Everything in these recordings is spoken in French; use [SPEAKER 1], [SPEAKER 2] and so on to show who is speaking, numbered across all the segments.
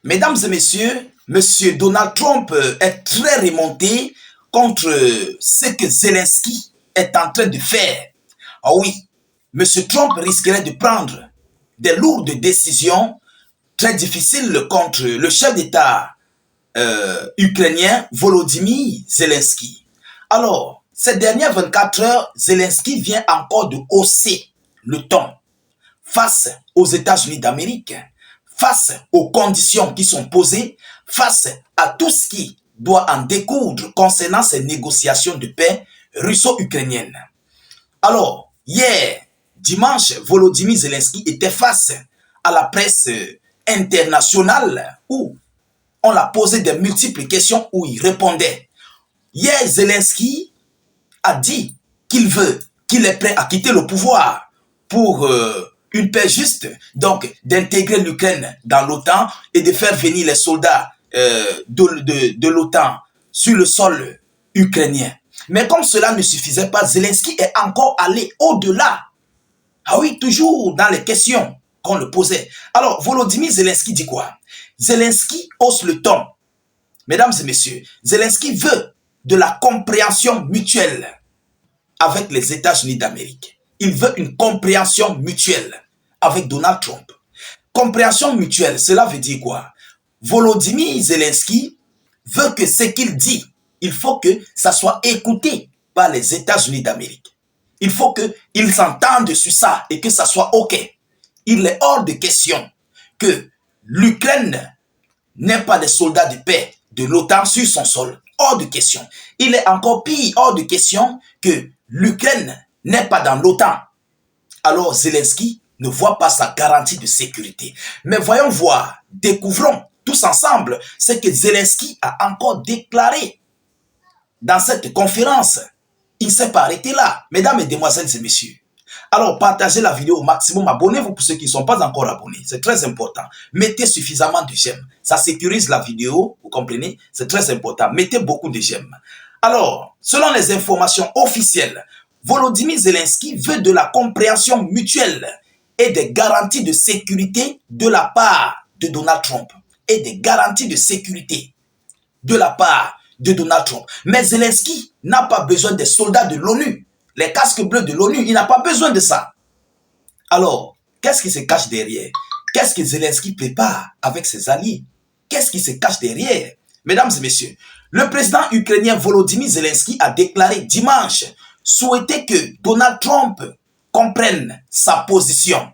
[SPEAKER 1] Mesdames et messieurs, Monsieur Donald Trump est très remonté contre ce que Zelensky est en train de faire. Ah oui, Monsieur Trump risquerait de prendre des lourdes décisions très difficiles contre le chef d'État ukrainien Volodymyr Zelensky. Alors, ces dernières 24 heures, Zelensky vient encore de hausser le ton face aux États-Unis d'Amérique, face aux conditions qui sont posées, face à tout ce qui doit en découdre concernant ces négociations de paix russo-ukrainiennes. Alors, hier, dimanche, Volodymyr Zelensky était face à la presse internationale où on l'a posé de multiples questions où il répondait. Hier, Zelensky a dit qu'il est prêt à quitter le pouvoir pour une paix juste, donc d'intégrer l'Ukraine dans l'OTAN et de faire venir les soldats de l'OTAN sur le sol ukrainien. Mais comme cela ne suffisait pas, Zelensky est encore allé au-delà. Ah oui, toujours dans les questions qu'on le posait. Alors, Volodymyr Zelensky dit quoi? Zelensky hausse le ton. Mesdames et messieurs, Zelensky veut de la compréhension mutuelle avec les États-Unis d'Amérique. Il veut une compréhension mutuelle avec Donald Trump. Compréhension mutuelle, cela veut dire quoi? Volodymyr Zelensky veut que ce qu'il dit, il faut que ça soit écouté par les États-Unis d'Amérique. Il faut qu'ils s'entendent sur ça et que ça soit OK. Il est hors de question que l'Ukraine n'ait pas des soldats de paix de l'OTAN sur son sol. Hors de question. Il est encore pire, hors de question que l'Ukraine n'est pas dans l'OTAN. Alors Zelensky ne voit pas sa garantie de sécurité. Mais voyons voir, découvrons tous ensemble ce que Zelensky a encore déclaré dans cette conférence. Il ne s'est pas arrêté là. Mesdames, Mesdemoiselles et messieurs. Alors, partagez la vidéo au maximum. Abonnez-vous pour ceux qui ne sont pas encore abonnés. C'est très important. Mettez suffisamment de j'aime. Ça sécurise la vidéo. Vous comprenez? C'est très important. Mettez beaucoup de j'aime. Alors, selon les informations officielles, Volodymyr Zelensky veut de la compréhension mutuelle et des garanties de sécurité de la part de Donald Trump. Et des garanties de sécurité de la part de Donald Trump. Mais Zelensky n'a pas besoin des soldats de l'ONU. Les casques bleus de l'ONU, il n'a pas besoin de ça. Alors, qu'est-ce qui se cache derrière? Qu'est-ce que Zelensky prépare avec ses alliés? Qu'est-ce qui se cache derrière? Mesdames et messieurs, le président ukrainien Volodymyr Zelensky a déclaré dimanche souhaiter que Donald Trump comprenne sa position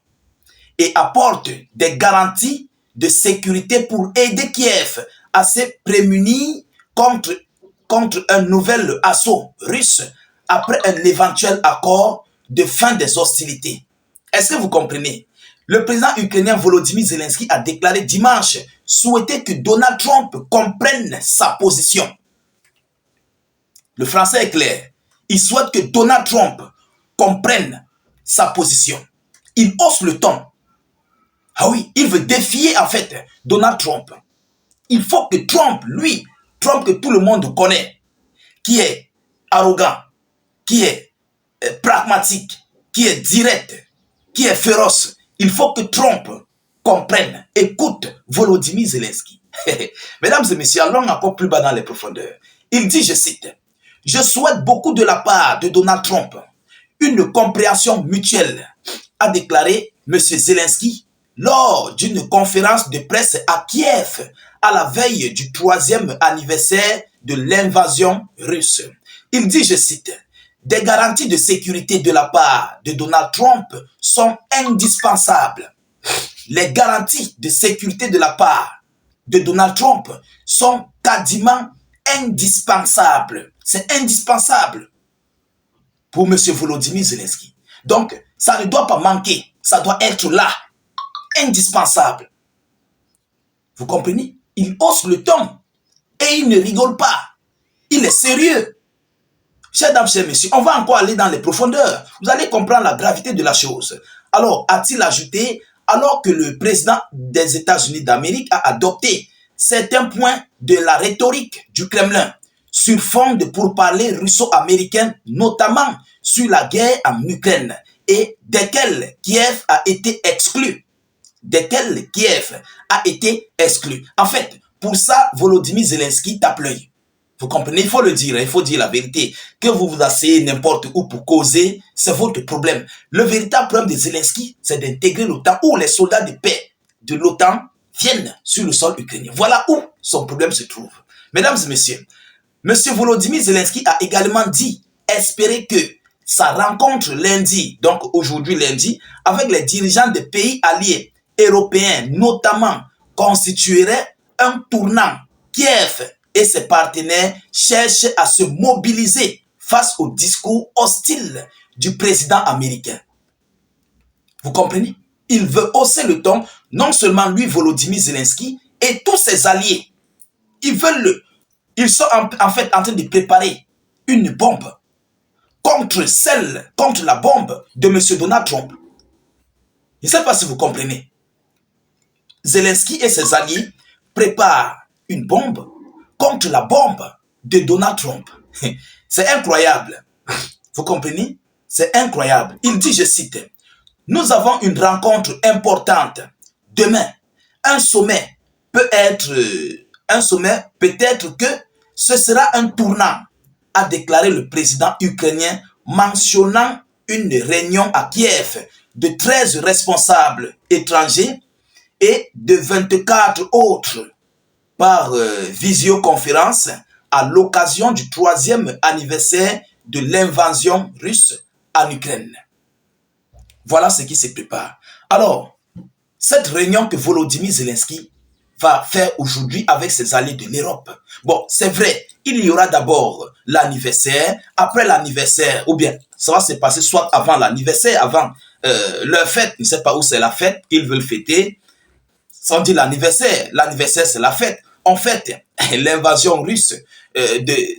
[SPEAKER 1] et apporte des garanties de sécurité pour aider Kiev à se prémunir contre un nouvel assaut russe après un éventuel accord de fin des hostilités. Est-ce que vous comprenez? Le président ukrainien Volodymyr Zelensky a déclaré dimanche souhaiter que Donald Trump comprenne sa position. Le français est clair. Il souhaite que Donald Trump comprenne sa position. Il hausse le ton. Ah oui, il veut défier en fait Donald Trump. Il faut que Trump, lui, Trump que tout le monde connaît, qui est arrogant, qui est pragmatique, qui est direct, qui est féroce, il faut que Trump comprenne, écoute Volodymyr Zelensky. Mesdames et messieurs, allons encore plus bas dans les profondeurs. Il dit, je cite, « Je souhaite beaucoup de la part de Donald Trump une compréhension mutuelle », a déclaré M. Zelensky lors d'une conférence de presse à Kiev à la veille du 3e anniversaire de l'invasion russe. Il dit, je cite, « Des garanties de sécurité de la part de Donald Trump sont indispensables. Les garanties de sécurité de la part de Donald Trump sont quasiment indispensables. » C'est indispensable pour M. Volodymyr Zelensky. Donc, ça ne doit pas manquer. Ça doit être là. Indispensable. Vous comprenez? Il hausse le ton et il ne rigole pas. Il est sérieux. Chers dames, chers messieurs, on va encore aller dans les profondeurs. Vous allez comprendre la gravité de la chose. Alors, a-t-il ajouté, alors que le président des États-Unis d'Amérique a adopté certains points de la rhétorique du Kremlin sur fond de pourparlers russo-américains, notamment sur la guerre en Ukraine, et desquels Kiev a été exclu. desquels Kiev a été exclu. En fait, pour ça, Volodymyr Zelensky tape l'œil. Vous comprenez, il faut le dire, il faut dire la vérité. Que vous vous asseyez n'importe où pour causer, c'est votre problème. Le véritable problème de Zelensky, c'est d'intégrer l'OTAN, où les soldats de paix de l'OTAN viennent sur le sol ukrainien. Voilà où son problème se trouve. Mesdames et messieurs, M. Volodymyr Zelensky a également dit espérer que sa rencontre lundi, donc aujourd'hui lundi, avec les dirigeants des pays alliés européens, notamment, constituerait un tournant. Kiev et ses partenaires cherchent à se mobiliser face au discours hostile du président américain. Vous comprenez? Il veut hausser le ton, non seulement lui, Volodymyr Zelensky, et tous ses alliés. Ils sont en fait en train de préparer une bombe contre la bombe de M. Donald Trump. Je ne sais pas si vous comprenez. Zelensky et ses alliés préparent une bombe contre la bombe de Donald Trump. C'est incroyable. Vous comprenez? C'est incroyable. Il dit, je cite, « Nous avons une rencontre importante demain. Un sommet peut-être que ce sera un tournant, a déclaré le président ukrainien, mentionnant une réunion à Kiev de 13 responsables étrangers et de 24 autres par visioconférence à l'occasion du 3e anniversaire de l'invasion russe en Ukraine. Voilà ce qui se prépare. Alors, cette réunion que Volodymyr Zelensky va faire aujourd'hui avec ses alliés de l'Europe. Bon, c'est vrai, il y aura d'abord l'anniversaire, après l'anniversaire, ou bien ça va se passer soit avant l'anniversaire, avant leur fête, je ne sais pas où c'est la fête qu'ils veulent fêter, sans dire l'anniversaire. L'anniversaire, c'est la fête. En fait, l'invasion russe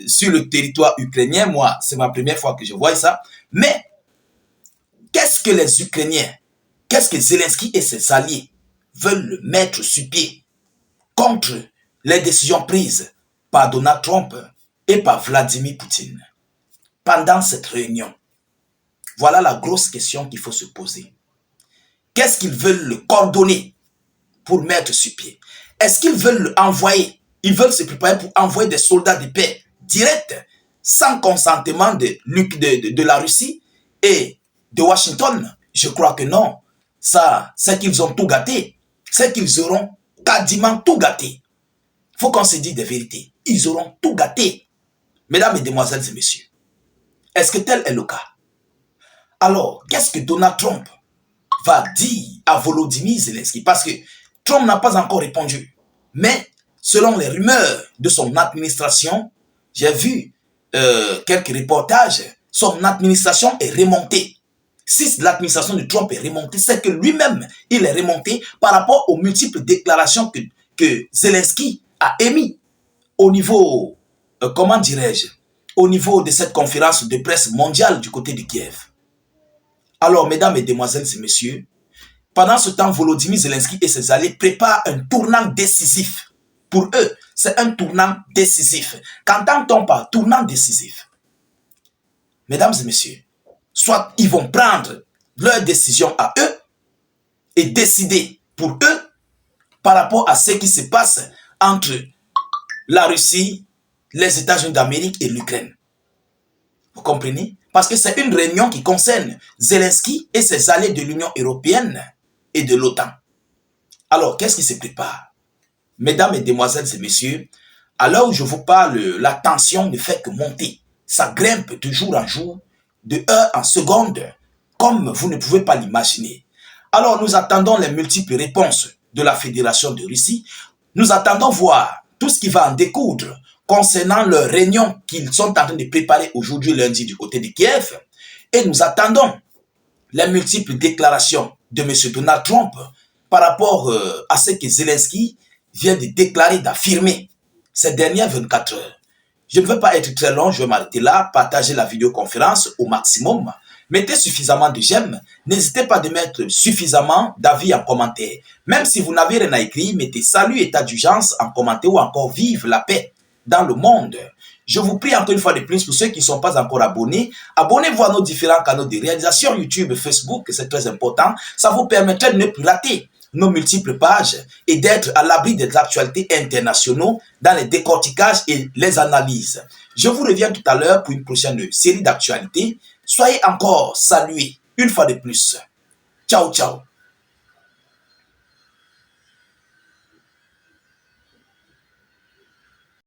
[SPEAKER 1] sur le territoire ukrainien, moi, c'est ma première fois que je vois ça. Mais, qu'est-ce que les Ukrainiens, qu'est-ce que Zelensky et ses alliés veulent mettre sur pied contre les décisions prises par Donald Trump et par Vladimir Poutine pendant cette réunion? Voilà la grosse question qu'il faut se poser. Qu'est-ce qu'ils veulent le coordonner pour mettre sur pied? Est-ce qu'ils veulent l'envoyer? Ils veulent se préparer pour envoyer des soldats de paix directs, sans consentement de la Russie et de Washington? Je crois que non. Ça, c'est qu'ils ont tout gâté. C'est qu'ils auront quasiment tout gâté. Il faut qu'on se dise des vérités. Ils auront tout gâté. Mesdames, Mesdemoiselles et Messieurs, est-ce que tel est le cas? Alors, qu'est-ce que Donald Trump va dire à Volodymyr Zelensky? Parce que Trump n'a pas encore répondu. Mais, selon les rumeurs de son administration, j'ai vu quelques reportages, son administration est remontée. Si l'administration de Trump est remontée, c'est que lui-même, il est remonté par rapport aux multiples déclarations que Zelensky a émises au niveau, comment dirais-je, au niveau de cette conférence de presse mondiale du côté de Kiev. Alors, mesdames, mesdemoiselles et messieurs, pendant ce temps, Volodymyr Zelensky et ses alliés préparent un tournant décisif. Pour eux, c'est un tournant décisif. Qu'entend-on par tournant décisif? Mesdames et messieurs, soit ils vont prendre leur décision à eux et décider pour eux par rapport à ce qui se passe entre la Russie, les États-Unis d'Amérique et l'Ukraine. Vous comprenez? Parce que c'est une réunion qui concerne Zelensky et ses alliés de l'Union européenne et de l'OTAN. Alors, qu'est-ce qui se prépare? Mesdames, Mesdemoiselles et Messieurs, à l'heure où je vous parle, la tension ne fait que monter. Ça grimpe de jour en jour, de heure en seconde, comme vous ne pouvez pas l'imaginer. Alors, nous attendons les multiples réponses de la Fédération de Russie. Nous attendons voir tout ce qui va en découdre concernant leur réunion qu'ils sont en train de préparer aujourd'hui lundi du côté de Kiev. Et nous attendons les multiples déclarations de M. Donald Trump par rapport à ce que Zelensky vient de déclarer, d'affirmer ces dernières 24 heures. Je ne veux pas être très long, je vais m'arrêter là, partager la vidéoconférence au maximum. Mettez suffisamment de j'aime, n'hésitez pas de mettre suffisamment d'avis en commentaire. Même si vous n'avez rien à écrire, mettez salut, état d'urgence en commentaire ou encore vive la paix dans le monde. Je vous prie encore une fois de plus, pour ceux qui ne sont pas encore abonnés, abonnez-vous à nos différents canaux de réalisation, YouTube, Facebook, c'est très important. Ça vous permettrait de ne plus rater nos multiples pages et d'être à l'abri des actualités internationaux dans les décorticages et les analyses. Je vous reviens tout à l'heure pour une prochaine série d'actualités. Soyez encore salués une fois de plus. Ciao, ciao.